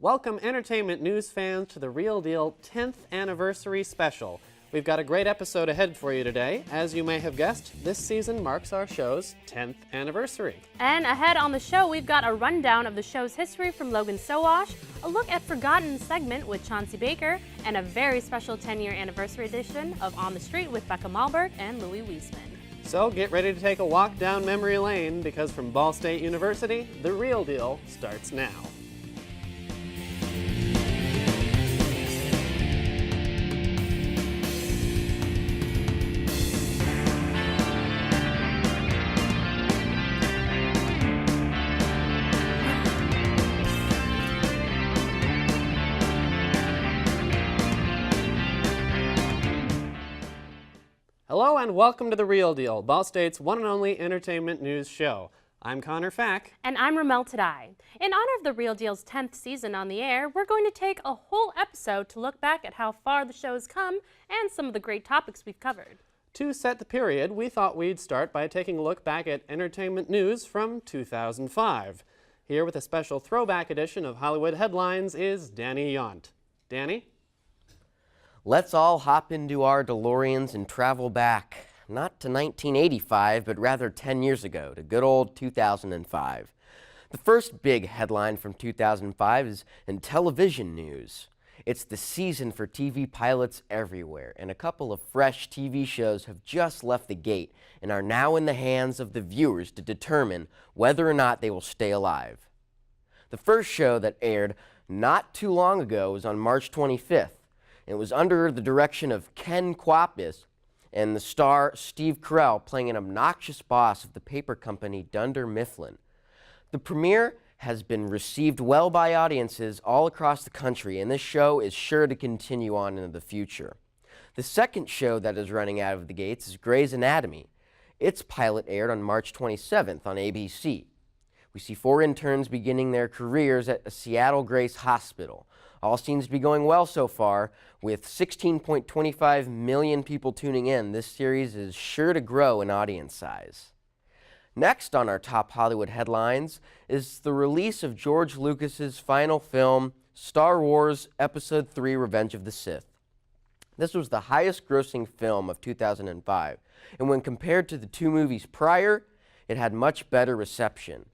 Welcome entertainment news fans to the Real Deal 10th Anniversary Special. We've got a great episode ahead for you today. As you may have guessed, this season marks our show's 10th anniversary. And ahead on the show, we've got a rundown of the show's history from Logan Sowash, a look at Forgotten segment with Chauncey Baker, and a very special 10-year anniversary edition of On the Street with Becca Malburg and Louie Wieseman. So get ready to take a walk down memory lane because from Ball State University, the Real Deal starts now. Hello and welcome to The Real Deal, Ball State's one and only entertainment news show. I'm Connor Fack. And I'm Ramel Tadai. In honor of The Real Deal's 10th season on the air, we're going to take a whole episode to look back at how far the show's come and some of the great topics we've covered. To set the period, we thought we'd start by taking a look back at entertainment news from 2005. Here with a special throwback edition of Hollywood Headlines is Danny Yount. Danny? Let's all hop into our DeLoreans and travel back, not to 1985, but rather 10 years ago, to good old 2005. The first big headline from 2005 is in television news. It's the season for TV pilots everywhere, and a couple of fresh TV shows have just left the gate and are now in the hands of the viewers to determine whether or not they will stay alive. The first show that aired not too long ago was on March 25th. It was under the direction of Ken Kwapis and the star Steve Carell playing an obnoxious boss of the paper company Dunder Mifflin. The premiere has been received well by audiences all across the country, and this show is sure to continue on into the future. The second show that is running out of the gates is Grey's Anatomy. Its pilot aired on March 27th on ABC. We see 4 interns beginning their careers at a Seattle Grace hospital. All seems to be going well so far. With 16.25 million people tuning in, this series is sure to grow in audience size. Next on our top Hollywood headlines is the release of George Lucas's final film, Star Wars Episode III: Revenge of the Sith. This was the highest grossing film of 2005, and when compared to the 2 movies prior, it had much better reception.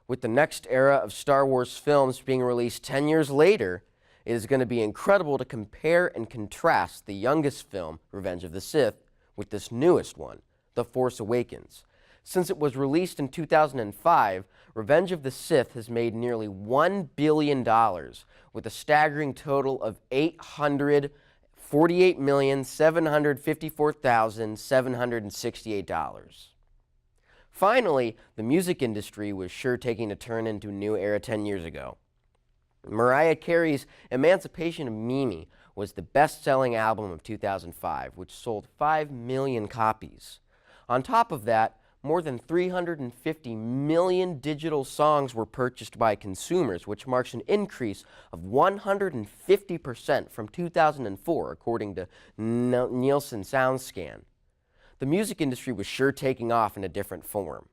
With the next era of Star Wars films being released 10 years later, it is going to be incredible to compare and contrast the youngest film, Revenge of the Sith, with this newest one, The Force Awakens. Since it was released in 2005, Revenge of the Sith has made nearly $1 billion, with a staggering total of $848,754,768. Finally, the music industry was sure taking a turn into a new era 10 years ago. Mariah Carey's Emancipation of Mimi was the best-selling album of 2005, which sold 5 million copies. On top of that, more than 350 million digital songs were purchased by consumers, which marks an increase of 150% from 2004, according to Nielsen SoundScan. The music industry was sure taking off in a different form.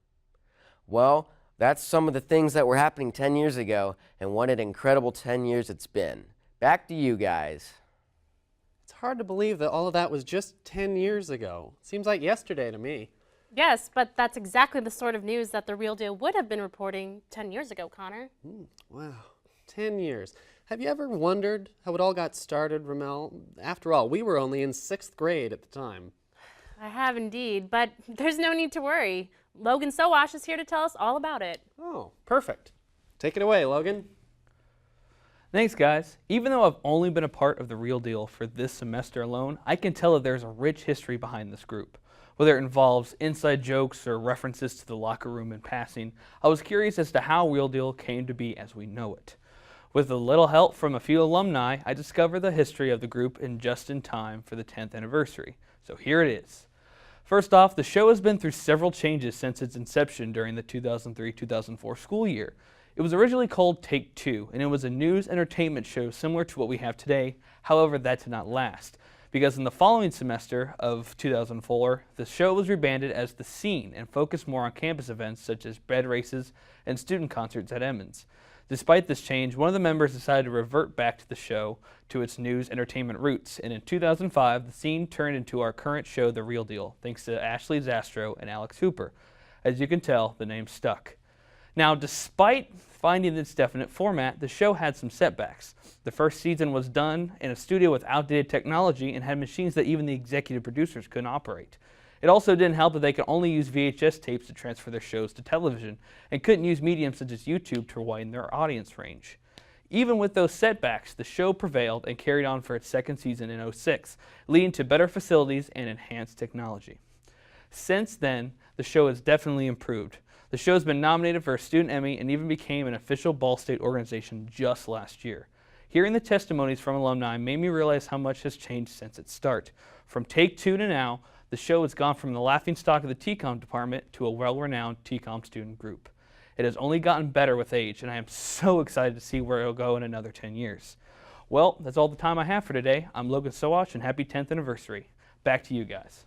Well, that's some of the things that were happening 10 years ago, and what an incredible 10 years it's been. Back to you guys. It's hard to believe that all of that was just 10 years ago. Seems like yesterday to me. Yes, but that's exactly the sort of news that The Real Deal would have been reporting 10 years ago, Connor. Wow, 10 years. Have you ever wondered how it all got started, Ramel? After all, we were only in 6th grade at the time. I have indeed, but there's no need to worry. Logan Sowash is here to tell us all about it. Oh, perfect. Take it away, Logan. Thanks, guys. Even though I've only been a part of The Real Deal for this semester alone, I can tell that there's a rich history behind this group. Whether it involves inside jokes or references to the locker room in passing, I was curious as to how Real Deal came to be as we know it. With a little help from a few alumni, I discovered the history of the group just in time for the 10th anniversary. So here it is. First off, the show has been through several changes since its inception during the 2003-2004 school year. It was originally called Take Two, and it was a news entertainment show similar to what we have today. However, that did not last, because in the following semester of 2004, the show was rebranded as The Scene and focused more on campus events such as bread races and student concerts at Emmons. Despite this change, one of the members decided to revert back to the show to its news entertainment roots, and in 2005, the scene turned into our current show, The Real Deal, thanks to Ashley Zastro and Alex Hooper. As you can tell, the name stuck. Now, despite finding its definite format, the show had some setbacks. The first season was done in a studio with outdated technology and had machines that even the executive producers couldn't operate. It also didn't help that they could only use VHS tapes to transfer their shows to television and couldn't use mediums such as YouTube to widen their audience range. Even with those setbacks, the show prevailed and carried on for its second season in 2006, leading to better facilities and enhanced technology. Since then, the show has definitely improved. The show has been nominated for a Student Emmy and even became an official Ball State organization just last year. Hearing the testimonies from alumni made me realize how much has changed since its start. From Take Two to now, the show has gone from the laughingstock of the TCOM department to a well-renowned TCOM student group. It has only gotten better with age, and I am so excited to see where it'll go in another 10 years. Well, that's all the time I have for today. I'm Logan Sowash, and happy 10th anniversary. Back to you guys.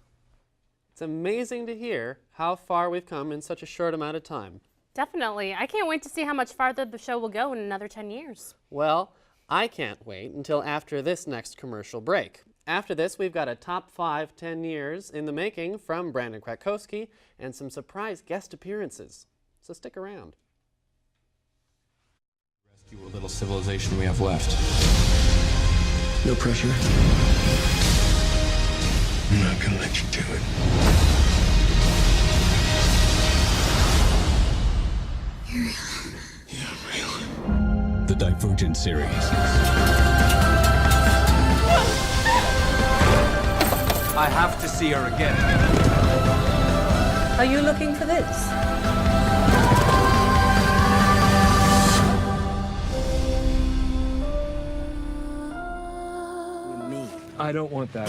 It's amazing to hear how far we've come in such a short amount of time. Definitely. I can't wait to see how much farther the show will go in another 10 years. Well, I can't wait until after this next commercial break. After this, we've got a top 5 10 years in the making from Brandon Krakowski and some surprise guest appearances. So stick around. Rescue what little civilization we have left. No pressure. I'm not gonna let you do it. You're real. Yeah, I'm real. The Divergent series. I have to see her again. Are you looking for this? Me. I don't want that.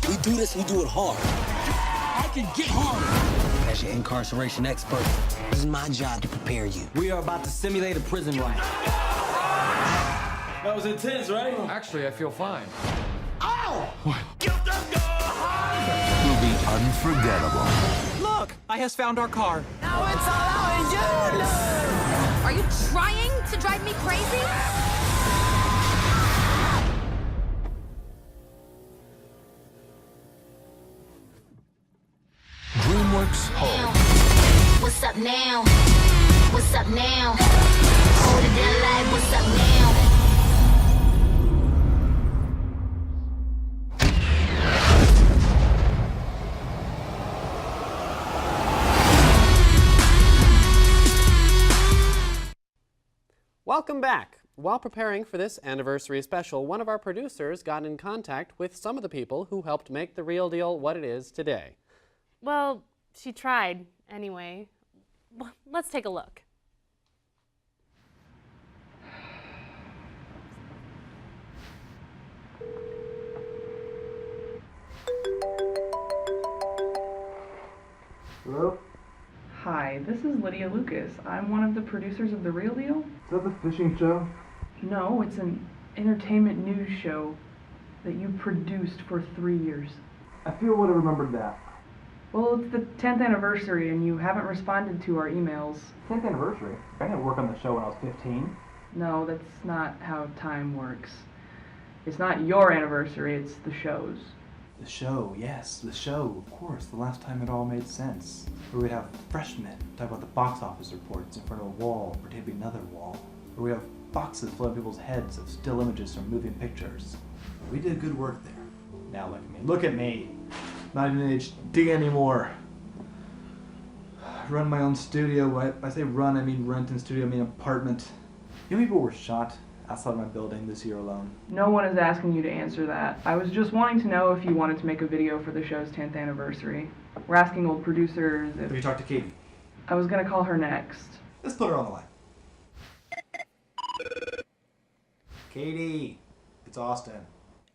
We do this, we do it hard. I can get hard. As your incarceration expert, this is my job to prepare you. We are about to simulate a prison riot. That was intense, right? Actually, I feel fine. Ow! What? Will be unforgettable. Look, I has found our car. Now it's all on you, Lord. Are you trying to drive me crazy? DreamWorks Home. What's up now? What's up now? Hold it down like what's up now? Welcome back. While preparing for this anniversary special, one of our producers got in contact with some of the people who helped make The Real Deal what it is today. Well, she tried anyway. Let's take a look. Hello? Hi, this is Lydia Lucas. I'm one of the producers of The Real Deal. Is that the fishing show? No, it's an entertainment news show that you produced for 3 years. I feel would have remembered that. Well, it's the 10th anniversary and you haven't responded to our emails. 10th anniversary? I didn't work on the show when I was 15. No, that's not how time works. It's not your anniversary, it's the show's. The show, yes, the show, of course. The last time it all made sense. Where we'd have freshmen talk about the box office reports in front of a wall, pretend to be another wall. Where we have boxes full of people's heads of still images from moving pictures. We did good work there. Now look at me. Look at me. Not even in HD anymore. I run my own studio. When I say run, I mean rent and studio, I mean apartment. You know people were shot outside my building this year alone. No one is asking you to answer that. I was just wanting to know if you wanted to make a video for the show's 10th anniversary. We're asking old producers if... Have you talked to Katie? I was gonna call her next. Let's put her on the line. Katie, it's Austin.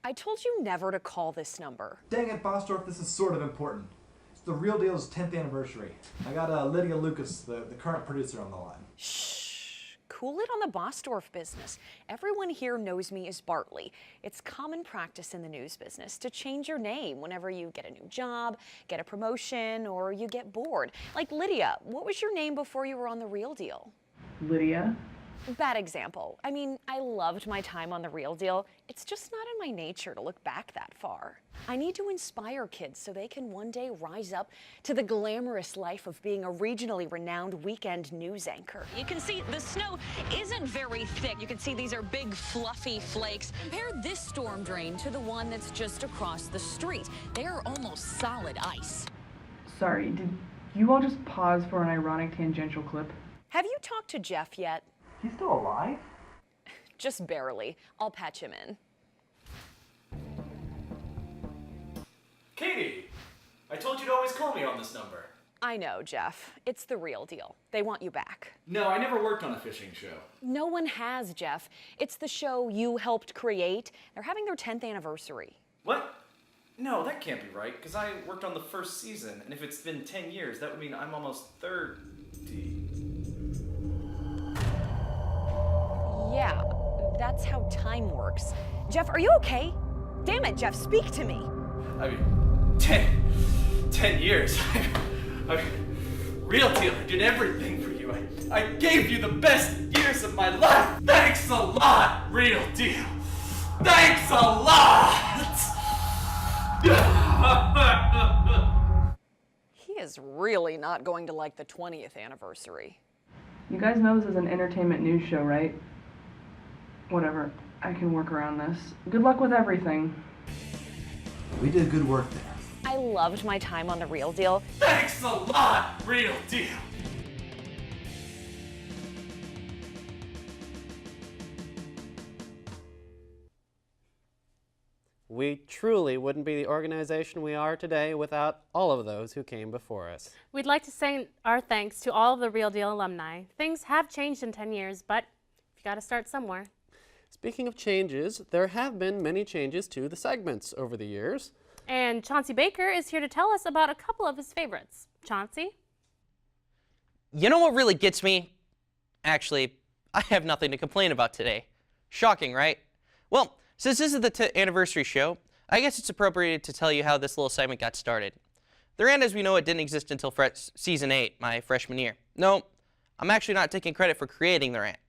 I told you never to call this number. Dang it, Bostorff, this is sort of important. It's The Real Deal's 10th anniversary. I got Lydia Lucas, the current producer, on the line. Shh. Cool it on the Bostorff business. Everyone here knows me as Bartley. It's common practice in the news business to change your name whenever you get a new job, get a promotion, or you get bored. Like Lydia, what was your name before you were on The Real Deal? Lydia. Bad example. I mean, I loved my time on The Real Deal. It's just not in my nature to look back that far. I need to inspire kids so they can one day rise up to the glamorous life of being a regionally renowned weekend news anchor. You can see the snow isn't very thick. You can see these are big, fluffy flakes. Compare this storm drain to the one that's just across the street. They are almost solid ice. Sorry, did you all just pause for an ironic tangential clip? Have you talked to Jeff yet? He's still alive? Just barely. I'll patch him in. Katie! I told you to always call me on this number. I know, Jeff. It's The Real Deal. They want you back. No, I never worked on a fishing show. No one has, Jeff. It's the show you helped create. They're having their 10th anniversary. What? No, that can't be right, because I worked on the first season, and if it's been 10 years, that would mean I'm almost 30. Yeah, that's how time works. Jeff, are you okay? Damn it, Jeff, speak to me. I mean, 10 years. I mean, Real Deal, I did everything for you. I gave you the best years of my life. Thanks a lot, Real Deal. Thanks a lot. He is really not going to like the 20th anniversary. You guys know this is an entertainment news show, right? Whatever, I can work around this. Good luck with everything. We did good work there. I loved my time on The Real Deal. Thanks a lot, Real Deal. We truly wouldn't be the organization we are today without all of those who came before us. We'd like to say our thanks to all of the Real Deal alumni. Things have changed in 10 years, but you got to start somewhere. Speaking of changes, there have been many changes to the segments over the years. And Chauncey Baker is here to tell us about a couple of his favorites. Chauncey? You know what really gets me? Actually, I have nothing to complain about today. Shocking, right? Well, since this is the anniversary show, I guess it's appropriate to tell you how this little segment got started. The rant as we know it didn't exist until season 8, my freshman year. No, I'm actually not taking credit for creating the rant.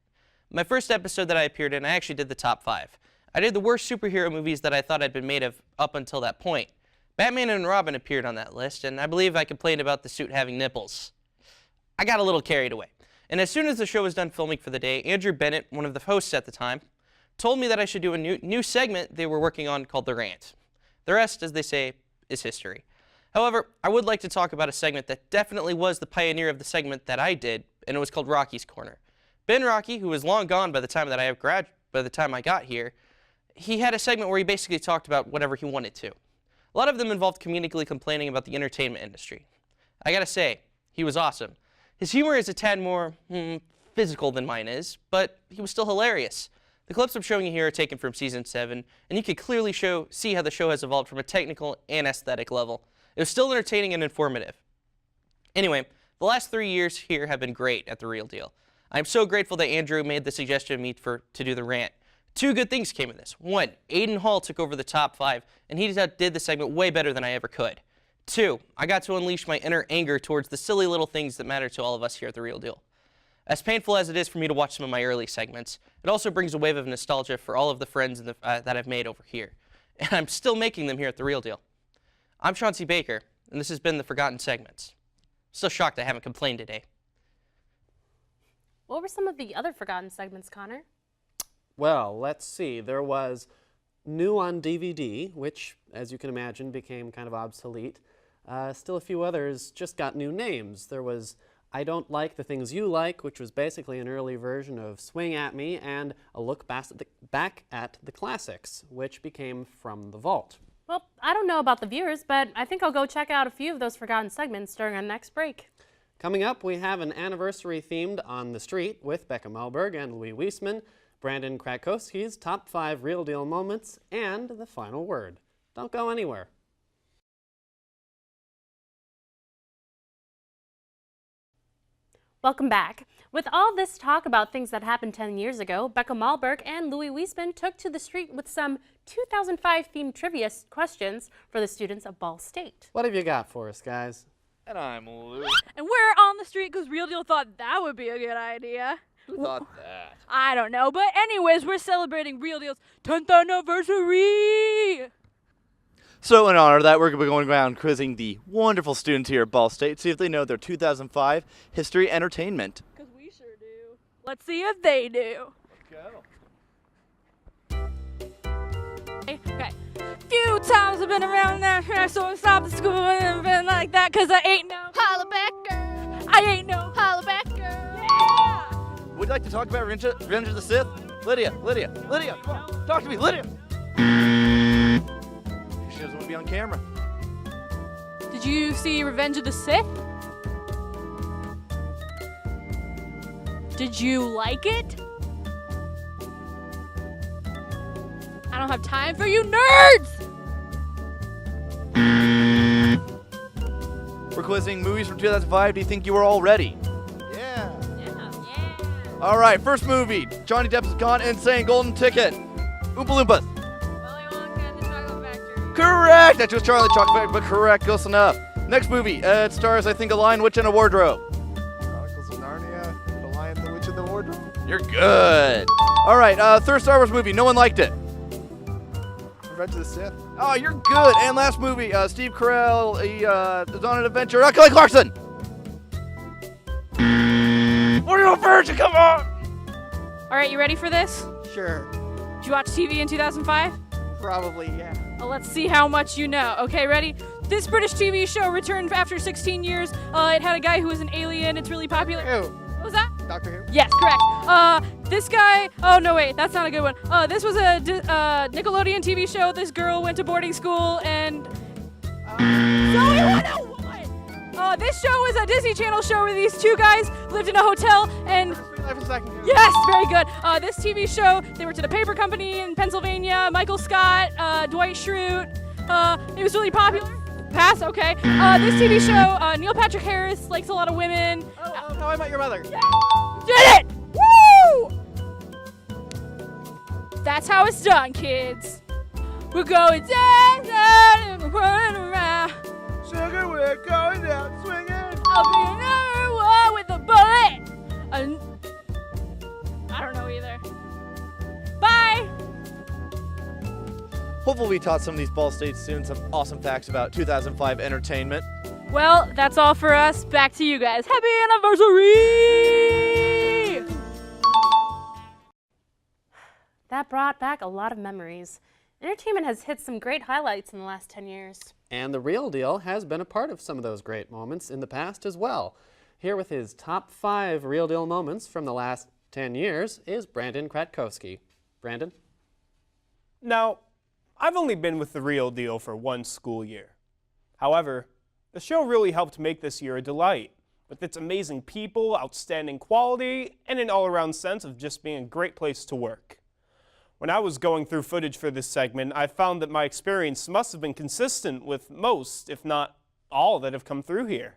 My first episode that I appeared in, I actually did the top 5. I did the worst superhero movies that I thought I'd been made of up until that point. Batman and Robin appeared on that list, and I believe I complained about the suit having nipples. I got a little carried away. And as soon as the show was done filming for the day, Andrew Bennett, one of the hosts at the time, told me that I should do a new segment they were working on called The Rant. The rest, as they say, is history. However, I would like to talk about a segment that definitely was the pioneer of the segment that I did, and it was called Rocky's Corner. Ben Rocky, who was long gone by the time that by the time I got here, he had a segment where he basically talked about whatever he wanted to. A lot of them involved comedically complaining about the entertainment industry. I gotta say, he was awesome. His humor is a tad more physical than mine is, but he was still hilarious. The clips I'm showing you here are taken from season 7, and you can clearly see how the show has evolved from a technical and aesthetic level. It was still entertaining and informative. Anyway, the last 3 years here have been great at The Real Deal. I'm so grateful that Andrew made the suggestion of me to do the rant. 2 good things came of this. 1, Aiden Hall took over the top 5, and he did the segment way better than I ever could. 2, I got to unleash my inner anger towards the silly little things that matter to all of us here at The Real Deal. As painful as it is for me to watch some of my early segments, it also brings a wave of nostalgia for all of the friends that I've made over here. And I'm still making them here at The Real Deal. I'm Chauncey Baker, and this has been The Forgotten Segments. Still shocked I haven't complained today. What were some of the other forgotten segments, Connor? Well, let's see. There was New on DVD, which, as you can imagine, became kind of obsolete. Still a few others just got new names. There was I Don't Like the Things You Like, which was basically an early version of Swing at Me, and a look back at the classics, which became From the Vault. Well, I don't know about the viewers, but I think I'll go check out a few of those forgotten segments during our next break. Coming up, we have an anniversary themed On the Street with Becca Malburg and Louie Wieseman, Brandon Krakowski's Top 5 Real Deal Moments, and the final word. Don't go anywhere. Welcome back. With all this talk about things that happened 10 years ago, Becca Malburg and Louie Wieseman took to the street with some 2005 themed trivia questions for the students of Ball State. What have you got for us, guys? And I'm Louie. And we're on the street because Real Deal thought that would be a good idea. Who thought that? I don't know, but anyways, we're celebrating Real Deal's 10th anniversary! So in honor of that, we're going to be going around quizzing the wonderful students here at Ball State, see if they know their 2005 history entertainment. Because we sure do. Let's see if they do. Okay. Few times I've been around that, so I stopped at school and been like that, cause I ain't no Hollabacker. I ain't no Hollabacker. Yeah! Would you like to talk about Revenge of the Sith? Lydia, come on, talk to me, Lydia! She doesn't want to be on camera. Did you see Revenge of the Sith? Did you like it? I don't have time for you nerds! We're quizzing movies from 2005. Do you think you are all ready? Yeah. All right, first movie. Johnny Depp's gone insane. Golden Ticket. Oompa Loompas. Willy Wonka and the Chocolate Factory. Correct. That was Charlie Chocolate Factory, but correct. Close enough. Next movie. It stars, I think, a Lion, Witch, and a Wardrobe. Chronicles of Narnia, The Lion, the Witch, and the Wardrobe. You're good. All right, third Star Wars movie. No one liked it. Revenge of the Sith. Oh, you're good. And last movie. Steve Carell. He is on an adventure. Kelly Clarkson. What are you virgin? Come on. All right, you ready for this? Sure. Did you watch TV in 2005? Probably, yeah. Well, let's see how much you know. Okay, ready? This British TV show returned after 16 years. It had a guy who was an alien. It's really popular. Who? What was that? Doctor Who? Yes, correct. This guy, oh no wait, that's not a good one. This was a Nickelodeon TV show. This girl went to boarding school and Zoe 101! This show was a Disney Channel show where these two guys lived in a hotel and yes, very good. This TV show, they worked at a paper company in Pennsylvania. Michael Scott, Dwight Schrute. It was really popular. Pass, okay. This TV show, Neil Patrick Harris likes a lot of women. How I Met Your Mother. Yeah. Did it! Woo! That's how it's done, kids. We're going down and we're running around. Sugar, we're going down swinging. I'll be number one with a bullet. I don't know either. Bye! Hopefully we taught some of these Ball State students some awesome facts about 2005 entertainment. Well, that's all for us. Back to you guys. Happy anniversary! That brought back a lot of memories. Entertainment has hit some great highlights in the last 10 years. And The Real Deal has been a part of some of those great moments in the past as well. Here with his top 5 Real Deal moments from the last 10 years is Brandon Kratkowski. Brandon? Now, I've only been with The Real Deal for one school year. However, the show really helped make this year a delight, with its amazing people, outstanding quality, and an all-around sense of just being a great place to work. When I was going through footage for this segment, I found that my experience must have been consistent with most, if not all, that have come through here.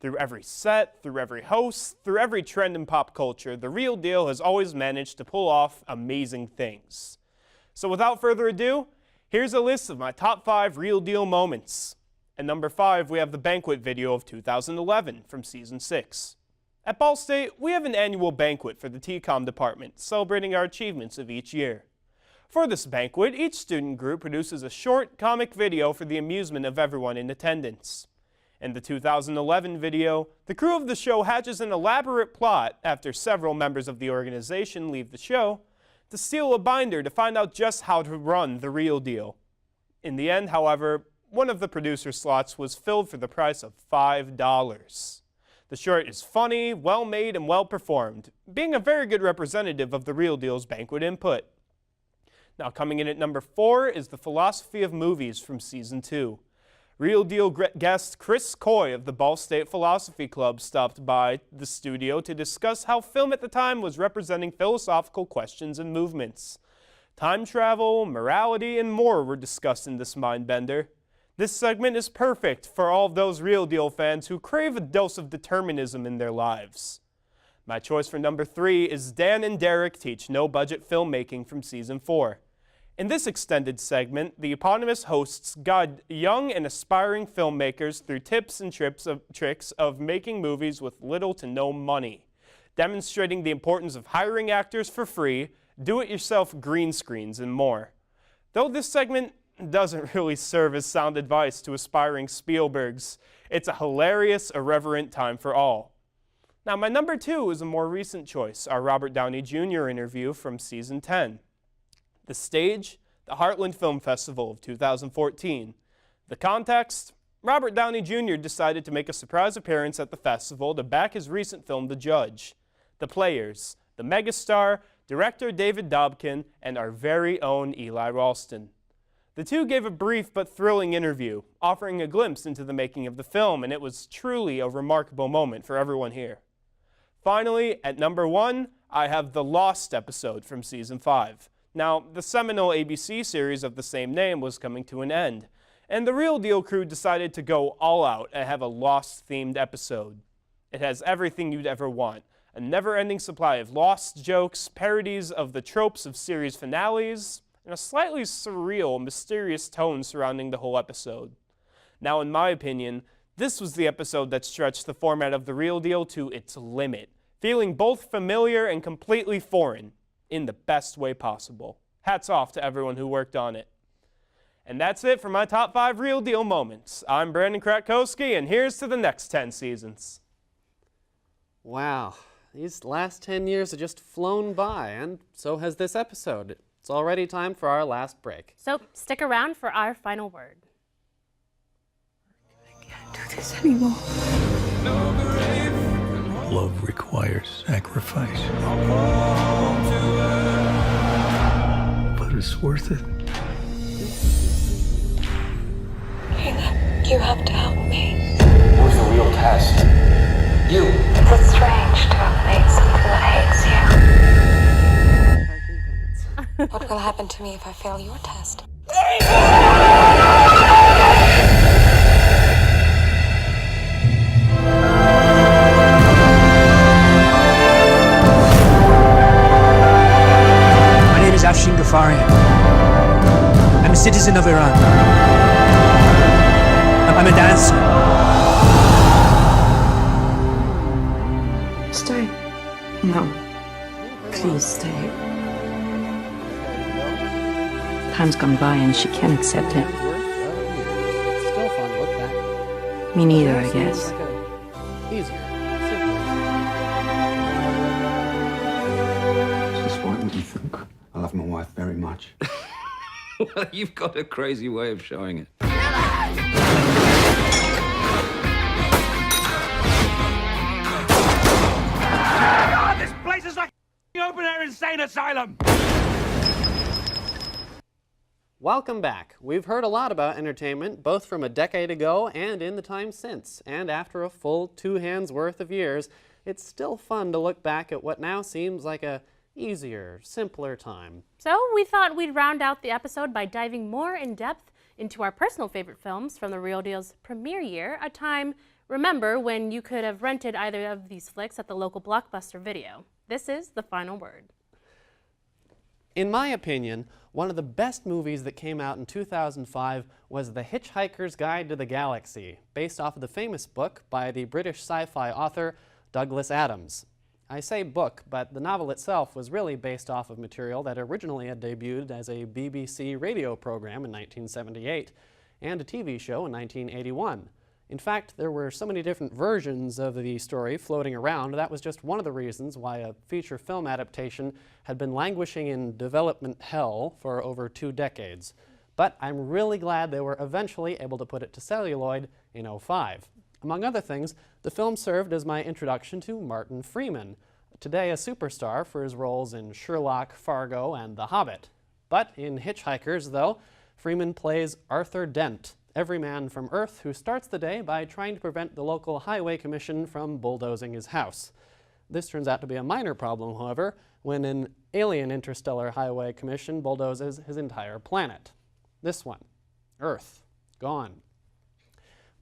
Through every set, through every host, through every trend in pop culture, The Real Deal has always managed to pull off amazing things. So without further ado, here's a list of my top 5 Real Deal moments. At number 5, we have the banquet video of 2011 from Season 6. At Ball State, we have an annual banquet for the TCOM department, celebrating our achievements of each year. For this banquet, each student group produces a short comic video for the amusement of everyone in attendance. In the 2011 video, the crew of the show hatches an elaborate plot after several members of the organization leave the show to steal a binder to find out just how to run The Real Deal. In the end, however, one of the producer slots was filled for the price of $5. The short is funny, well-made, and well-performed, being a very good representative of The Real Deal's banquet input. Now coming in at number 4 is the philosophy of movies from Season 2. Real Deal guest Chris Coy of the Ball State Philosophy Club stopped by the studio to discuss how film at the time was representing philosophical questions and movements. Time travel, morality, and more were discussed in this mind-bender. This segment is perfect for all of those Real Deal fans who crave a dose of determinism in their lives. My choice for number 3 is Dan and Derek Teach No-Budget Filmmaking from Season 4. In this extended segment, the eponymous hosts guide young and aspiring filmmakers through tips and tricks of making movies with little to no money. demonstrating the importance of hiring actors for free, do-it-yourself green screens, and more. Though this segment doesn't really serve as sound advice to aspiring Spielbergs, it's a hilarious, irreverent time for all. Now, my number 2 is a more recent choice, our Robert Downey Jr. interview from Season 10. The stage, the Heartland Film Festival of 2014. The context, Robert Downey Jr. decided to make a surprise appearance at the festival to back his recent film, The Judge. The players, the megastar, director David Dobkin, and our very own Eli Ralston. The two gave a brief but thrilling interview, offering a glimpse into the making of the film, and it was truly a remarkable moment for everyone here. Finally, at number 1, I have the Lost episode from Season 5. Now, the seminal ABC series of the same name was coming to an end, and the Real Deal crew decided to go all out and have a Lost-themed episode. It has everything you'd ever want. A never-ending supply of Lost jokes, parodies of the tropes of series finales, and a slightly surreal, mysterious tone surrounding the whole episode. Now, in my opinion, this was the episode that stretched the format of The Real Deal to its limit, feeling both familiar and completely foreign, in the best way possible. Hats off to everyone who worked on it. And that's it for my top 5 Real Deal moments. I'm Brandon Krakowski, and here's to the next 10 seasons. Wow, these last 10 years have just flown by, and so has this episode. It's already time for our last break. So stick around for our final word. I can't do this anymore. Love requires sacrifice. But it's worth it. Caleb, you have to help me. It was a real test. You. It's strange to have made something that hates you. What will happen to me if I fail your test? My name is Afshin Ghaffari. I'm a citizen of Iran. I'm a dancer. Stay. No. Please stay. Time's gone by and she can't accept it. Still fun to look back. Me neither, I guess. Easier. Just why would you think I love my wife very much? Well, you've got a crazy way of showing it. God, this place is like an open-air insane asylum! Welcome back. We've heard a lot about entertainment, both from a decade ago and in the time since. And after a full 2 hands worth of years, it's still fun to look back at what now seems like a easier, simpler time. So we thought we'd round out the episode by diving more in depth into our personal favorite films from The Real Deal's premiere year, a time, remember, when you could have rented either of these flicks at the local Blockbuster Video. This is the final word. In my opinion, one of the best movies that came out in 2005 was The Hitchhiker's Guide to the Galaxy, based off of the famous book by the British sci-fi author Douglas Adams. I say book, but the novel itself was really based off of material that originally had debuted as a BBC radio program in 1978 and a TV show in 1981. In fact, there were so many different versions of the story floating around, that was just one of the reasons why a feature film adaptation had been languishing in development hell for over 2 decades. But I'm really glad they were eventually able to put it to celluloid in '05. Among other things, the film served as my introduction to Martin Freeman, today a superstar for his roles in Sherlock, Fargo, and The Hobbit. But in Hitchhikers, though, Freeman plays Arthur Dent, everyman from Earth who starts the day by trying to prevent the local highway commission from bulldozing his house. This turns out to be a minor problem, however, when an alien interstellar highway commission bulldozes his entire planet. This one, Earth, gone.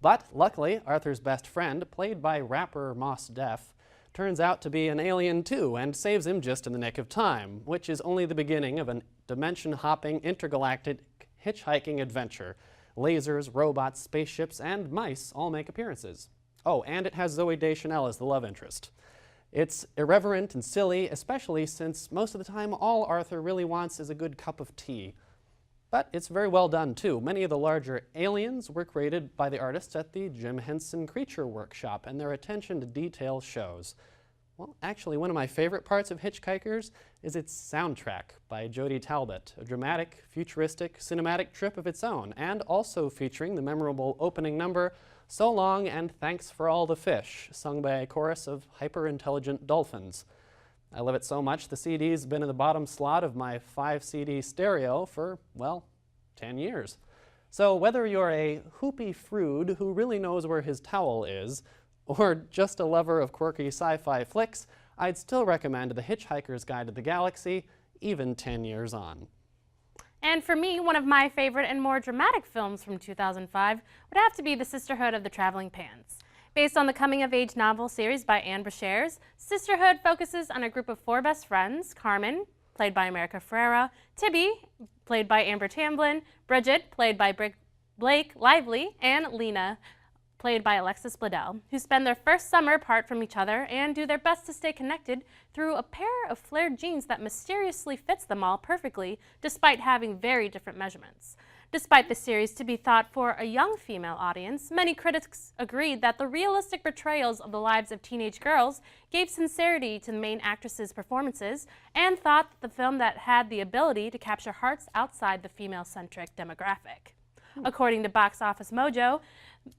But luckily, Arthur's best friend, played by rapper Mos Def, turns out to be an alien too and saves him just in the nick of time, which is only the beginning of a dimension-hopping intergalactic hitchhiking adventure. Lasers, robots, spaceships, and mice all make appearances. Oh, and it has Zooey Deschanel as the love interest. It's irreverent and silly, especially since most of the time all Arthur really wants is a good cup of tea. But it's very well done, too. Many of the larger aliens were created by the artists at the Jim Henson Creature Workshop, and their attention to detail shows. Well, actually, one of my favorite parts of Hitchhikers is its soundtrack by Jody Talbot, a dramatic, futuristic, cinematic trip of its own, and also featuring the memorable opening number, So Long and Thanks for All the Fish, sung by a chorus of hyper-intelligent dolphins. I love it so much, the CD's been in the bottom slot of my 5-CD stereo for, well, 10 years. So whether you're a hoopy frood who really knows where his towel is, or just a lover of quirky sci-fi flicks, I'd still recommend The Hitchhiker's Guide to the Galaxy, even 10 years on. And for me, one of my favorite and more dramatic films from 2005 would have to be The Sisterhood of the Traveling Pants. Based on the coming-of-age novel series by Anne Brashares, Sisterhood focuses on a group of 4 best friends: Carmen, played by America Ferrera; Tibby, played by Amber Tamblyn; Bridget, played by Blake Lively; and Lena, played by Alexis Bledel, who spend their first summer apart from each other and do their best to stay connected through a pair of flared jeans that mysteriously fits them all perfectly, despite having very different measurements. Despite the series to be thought for a young female audience, many critics agreed that the realistic portrayals of the lives of teenage girls gave sincerity to the main actresses' performances, and thought that the film that had the ability to capture hearts outside the female-centric demographic. According to Box Office Mojo,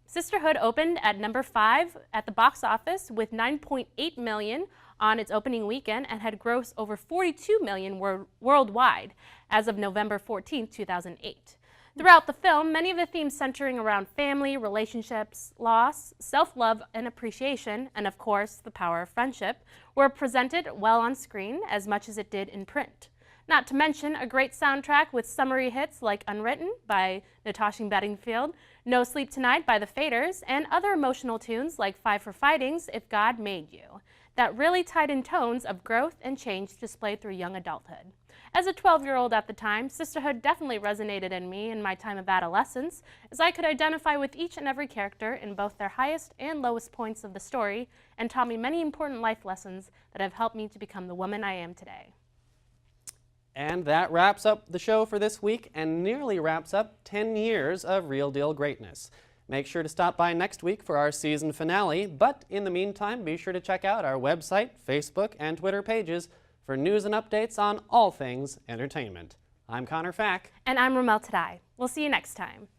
Sisterhood opened at number 5 at the box office with $9.8 million on its opening weekend and had grossed over $42 million worldwide as of November 14, 2008. Throughout the film, many of the themes centering around family, relationships, loss, self-love and appreciation, and of course, the power of friendship, were presented well on screen as much as it did in print. Not to mention a great soundtrack with summery hits like Unwritten by Natasha Bedingfield, No Sleep Tonight by the Faders, and other emotional tunes like Five for Fighting's If God Made You, that really tied in tones of growth and change displayed through young adulthood. As a 12-year-old at the time, Sisterhood definitely resonated in me in my time of adolescence, as I could identify with each and every character in both their highest and lowest points of the story, and taught me many important life lessons that have helped me to become the woman I am today. And that wraps up the show for this week and nearly wraps up 10 years of Real Deal greatness. Make sure to stop by next week for our season finale, but in the meantime, be sure to check out our website, Facebook, and Twitter pages for news and updates on all things entertainment. I'm Connor Fack. And I'm Ramel Tadai. We'll see you next time.